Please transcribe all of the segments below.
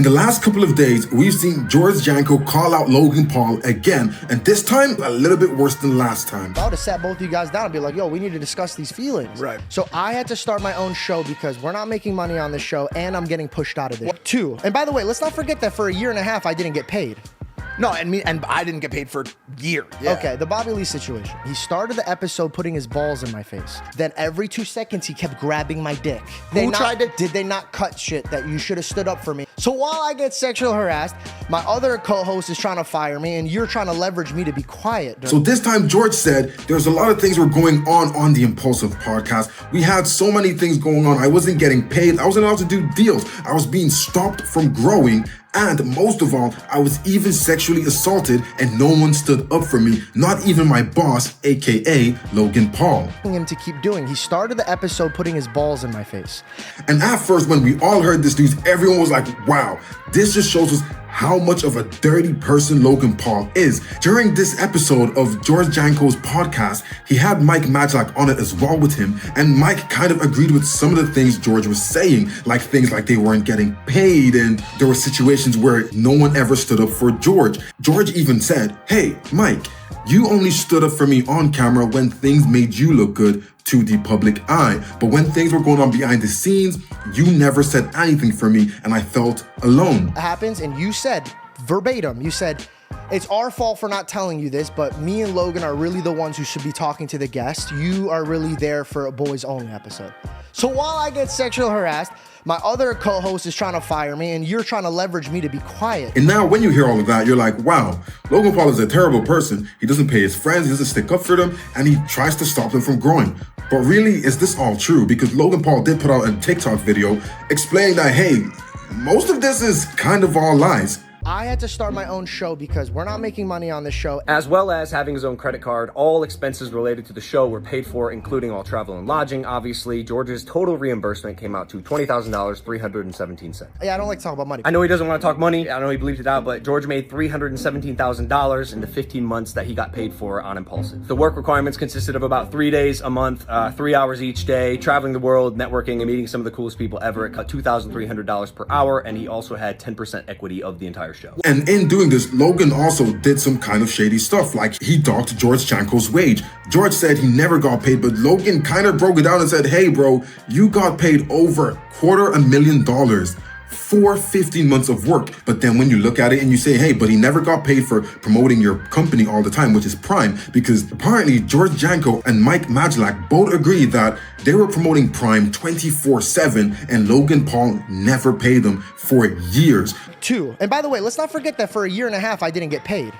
In the last couple of days, we've seen George Janko call out Logan Paul again, and this time a little bit worse than last time. I would have sat both of you guys down and be like, yo, we need to discuss these feelings. Right. So I had to start my own show because we're not making money on this show and I'm getting pushed out of it. 2, and by the way, let's not forget that for a year and a half, I didn't get paid. No, and I didn't get paid for years. Yeah. Okay, the Bobby Lee situation. He started the episode putting his balls in my face. Then every 2 seconds, he kept grabbing my dick. Did they not cut shit that you should have stood up for me? So while I get sexually harassed, my other co-host is trying to fire me and you're trying to leverage me to be quiet. So this time, George said there's a lot of things were going on the Impulsive podcast. We had so many things going on. I wasn't getting paid. I wasn't allowed to do deals. I was being stopped from growing. And most of all, I was even sexually assaulted and no one stood up for me, not even my boss, aka Logan Paul. Him to keep doing. He started the episode putting his balls in my face. And at first, when we all heard this news, everyone was like, wow, this just shows us how much of a dirty person Logan Paul is. During this episode of George Janko's podcast, he had Mike Majlak on it as well with him, and Mike kind of agreed with some of the things George was saying, like things like they weren't getting paid, and there were situations where no one ever stood up for George. George even said, hey, Mike, you only stood up for me on camera when things made you look good to the public eye. But when things were going on behind the scenes, you never said anything for me and I felt alone. It happens and you said verbatim, you said, it's our fault for not telling you this, but me and Logan are really the ones who should be talking to the guest. You are really there for a boys only episode. So while I get sexually harassed, my other co-host is trying to fire me and you're trying to leverage me to be quiet. And now when you hear all of that, you're like, wow, Logan Paul is a terrible person. He doesn't pay his friends, he doesn't stick up for them, and he tries to stop them from growing. But really, is this all true? Because Logan Paul did put out a TikTok video explaining that, hey, most of this is kind of all lies. I had to start my own show because we're not making money on this show. As well as having his own credit card, all expenses related to the show were paid for, including all travel and lodging. Obviously, George's total reimbursement came out to $20,000, 317 cents. Yeah, I don't like to talk about money. I know he doesn't want to talk money. I know he bleeped it out, but George made $317,000 in the 15 months that he got paid for on Impulsive. The work requirements consisted of about 3 days a month, 3 hours each day, traveling the world, networking, and meeting some of the coolest people ever. It cut $2,300 per hour, and he also had 10% equity of the entire show. And in doing this, Logan also did some kind of shady stuff, like he docked George Janko's wage. George said he never got paid, but Logan kind of broke it down and said, hey bro, you got paid over $250,000 for 15 months of work. But then when you look at it and you say, hey, but he never got paid for promoting your company all the time, which is Prime, because apparently George Janko and Mike Majlak both agreed that they were promoting Prime 24/7 and Logan Paul never paid them for years. 2, and by the way, let's not forget that for a year and a half, I didn't get paid.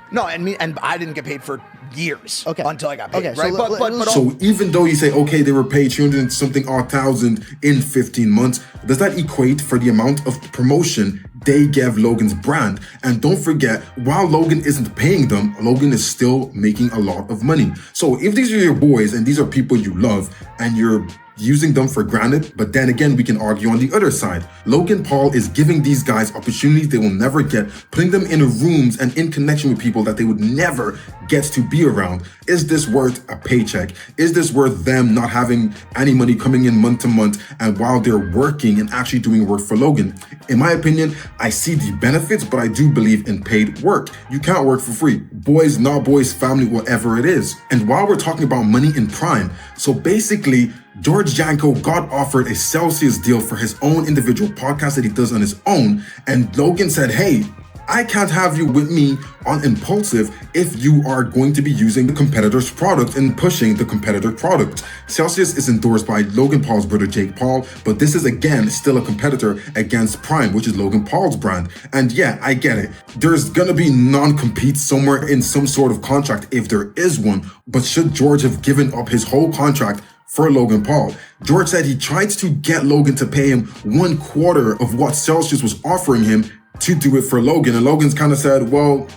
No, and I didn't get paid for years. Okay. Until I got paid. Okay, right? so So even though you say, okay, they were paid 200 and something odd thousand in 15 months, does that equate for the amount of promotion they gave Logan's brand? And don't forget, while Logan isn't paying them, Logan is still making a lot of money. So if these are your boys and these are people you love and you're using them for granted, but then again, we can argue on the other side. Logan Paul is giving these guys opportunities they will never get, putting them in rooms and in connection with people that they would never get to be around. Is this worth a paycheck? Is this worth them not having any money coming in month to month and while they're working and actually doing work for Logan? In my opinion, I see the benefits, but I do believe in paid work. You can't work for free. Boys, not boys, family, whatever it is. And while we're talking about money in Prime, so basically, George Janko got offered a Celsius deal for his own individual podcast that he does on his own. And Logan said, hey, I can't have you with me on Impulsive if you are going to be using the competitor's product and pushing the competitor product. Celsius is endorsed by Logan Paul's brother Jake Paul, but this is again still a competitor against Prime, which is Logan Paul's brand. And yeah, I get it. There's gonna be non-compete somewhere in some sort of contract if there is one, but should George have given up his whole contract for Logan Paul? George said he tried to get Logan to pay him 1/4 of what Celsius was offering him to do it for Logan. And Logan's kind of said, well,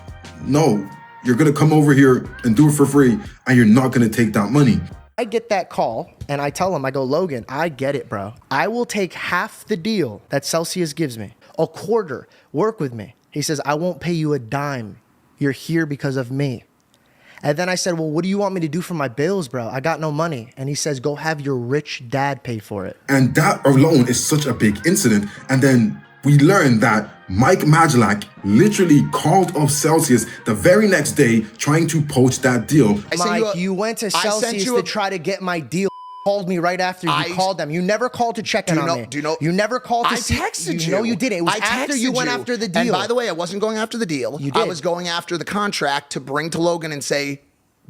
no, you're going to come over here and do it for free and you're not going to take that money. I get that call and I tell him, I go, Logan, I get it, bro. I will take half the deal that Celsius gives me, a quarter, work with me. He says, I won't pay you a dime. You're here because of me. And then I said, well, what do you want me to do for my bills, bro? I got no money. And he says, go have your rich dad pay for it. And that alone is such a big incident. And then we learned that Mike Majlak literally called up Celsius the very next day trying to poach that deal. Mike, you went to Celsius to try to get my deal. Called me right after you called them. You never called to check in on me. You never called to see. I texted you. No, you didn't. It was after you went after the deal. And by the way, I wasn't going after the deal. You did. I was going after the contract to bring to Logan and say,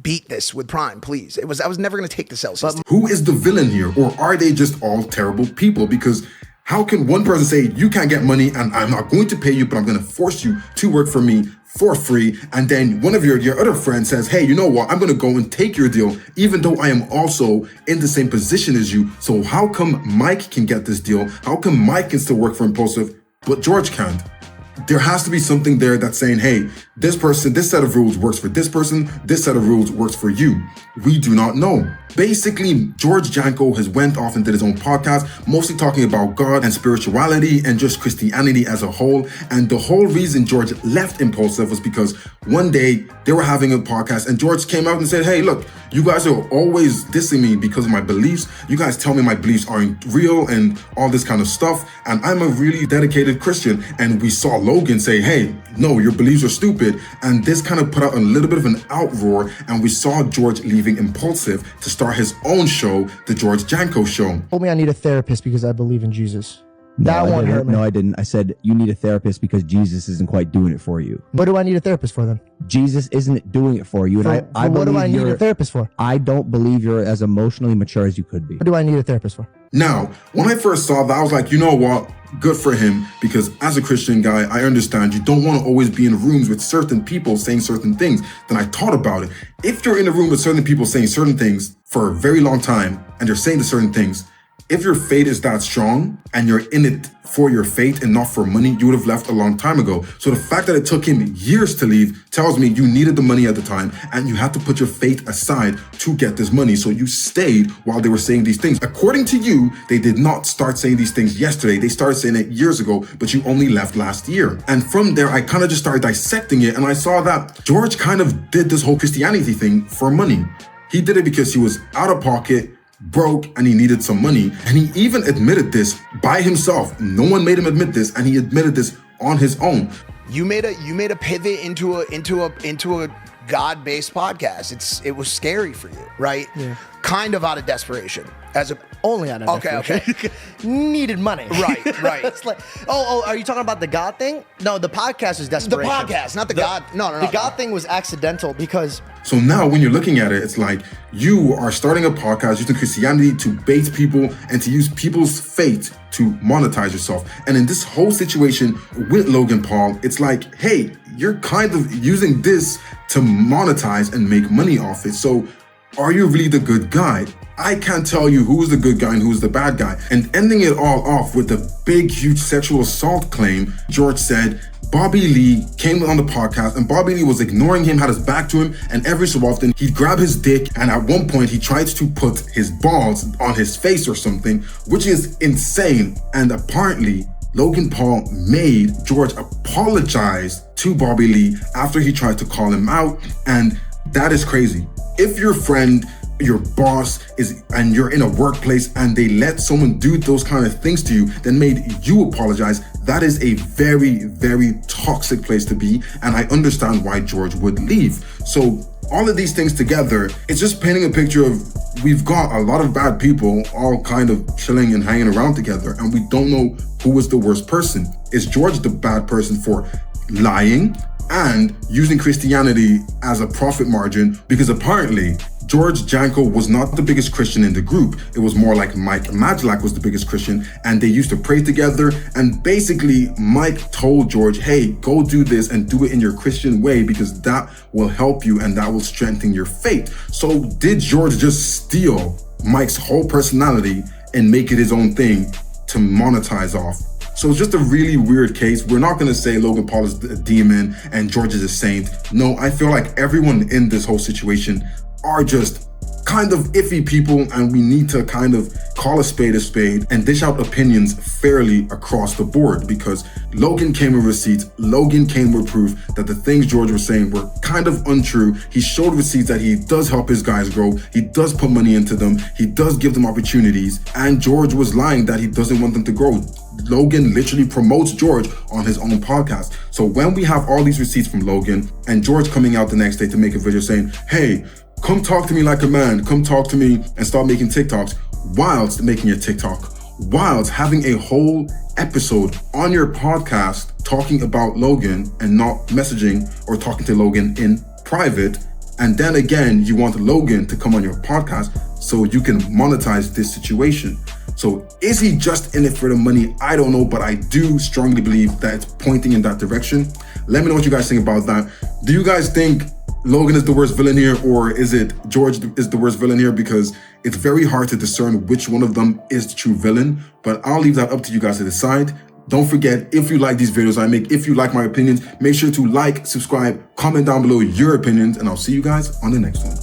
beat this with Prime, please. I was never going to take the Celsius. Who is the villain here? Or are they just all terrible people? Because how can one person say, you can't get money and I'm not going to pay you, but I'm going to force you to work for me for free, and then one of your other friends says, hey, you know what, I'm gonna go and take your deal, even though I am also in the same position as you. So how come Mike can get this deal? How come Mike can still work for Impulsive, but George can't? There has to be something there that's saying, hey, this person, this set of rules works for this person, this set of rules works for you. We do not know. Basically, George Janko has went off and did his own podcast, mostly talking about God and spirituality and just Christianity as a whole. And the whole reason George left Impulsive was because one day they were having a podcast and George came out and said, hey, look, you guys are always dissing me because of my beliefs. You guys tell me my beliefs aren't real and all this kind of stuff. And I'm a really dedicated Christian. And we saw Logan say, hey, no, your beliefs are stupid. And this kind of put out a little bit of an outroar. And we saw George leaving Impulsive to start his own show, The George Janko Show. Told me I need a therapist because I believe in Jesus. That one won't hurt me. No, I didn't. I said you need a therapist because Jesus isn't quite doing it for you. What do I need a therapist for then? Jesus isn't doing it for you. And I what do I need a therapist for? I don't believe you're as emotionally mature as you could be. What do I need a therapist for? Now, when I first saw that, I was like, you know what? Good for him, because as a Christian guy, I understand you don't want to always be in rooms with certain people saying certain things. Then I thought about it. If you're in a room with certain people saying certain things for a very long time, and they're saying the certain things, if your faith is that strong and you're in it for your faith and not for money, you would have left a long time ago. So the fact that it took him years to leave tells me you needed the money at the time and you had to put your faith aside to get this money. So you stayed while they were saying these things. According to you, they did not start saying these things yesterday. They started saying it years ago, but you only left last year. And from there, I kind of just started dissecting it and I saw that George kind of did this whole Christianity thing for money. He did it because he was out of pocket, broke, and he needed some money. And he even admitted this by himself. No one made him admit this, and he admitted this on his own. You made a pivot into a God-based podcast. It was scary for you, right? Yeah. Kind of out of desperation. Only out of desperation. Okay. Needed money. Right. It's like, are you talking about the God thing? No, the podcast is desperation. The podcast, not the God. No. The God thing was accidental because. So now when you're looking at it, it's like you are starting a podcast using Christianity to bait people and to use people's faith to monetize yourself. And in this whole situation with Logan Paul, it's like, hey, you're kind of using this to monetize and make money off it. So are you really the good guy? I can't tell you who's the good guy and who's the bad guy. And ending it all off with a big, huge sexual assault claim, George said Bobby Lee came on the podcast and Bobby Lee was ignoring him, had his back to him, and every so often he'd grab his dick and at one point he tried to put his balls on his face or something, which is insane. And apparently Logan Paul made George apologize to Bobby Lee after he tried to call him out, and that is crazy. If your friend, your boss and you're in a workplace and they let someone do those kind of things to you, then made you apologize, that is a very, very toxic place to be. And I understand why George would leave. So all of these things together, it's just painting a picture of we've got a lot of bad people all kind of chilling and hanging around together, and we don't know who is the worst person. Is George the bad person for lying and using Christianity as a profit margin? Because apparently George Janko was not the biggest Christian in the group. It was more like Mike Majlak was the biggest Christian, and they used to pray together. And basically Mike told George, hey, go do this and do it in your Christian way because that will help you and that will strengthen your faith. So did George just steal Mike's whole personality and make it his own thing to monetize off? So it's just a really weird case. We're not going to say Logan Paul is a demon and George is a saint. No, I feel like everyone in this whole situation are just kind of iffy people, and we need to kind of call a spade and dish out opinions fairly across the board, because Logan came with receipts. Logan came with proof that the things George was saying were kind of untrue. He showed receipts that he does help his guys grow. He does put money into them. He does give them opportunities. And George was lying that he doesn't want them to grow. Logan literally promotes George on his own podcast. So when we have all these receipts from Logan and George coming out the next day to make a video saying, hey, come talk to me like a man, come talk to me and start making TikToks, whilst making a TikTok, whilst having a whole episode on your podcast talking about Logan and not messaging or talking to Logan in private. And then again, you want Logan to come on your podcast so you can monetize this situation. So is he just in it for the money? I don't know, but I do strongly believe that it's pointing in that direction. Let me know what you guys think about that. Do you guys think Logan is the worst villain here, or is it George is the worst villain here? Because it's very hard to discern which one of them is the true villain, but I'll leave that up to you guys to decide. Don't forget, if you like these videos I make, if you like my opinions, make sure to like, subscribe, comment down below your opinions, and I'll see you guys on the next one.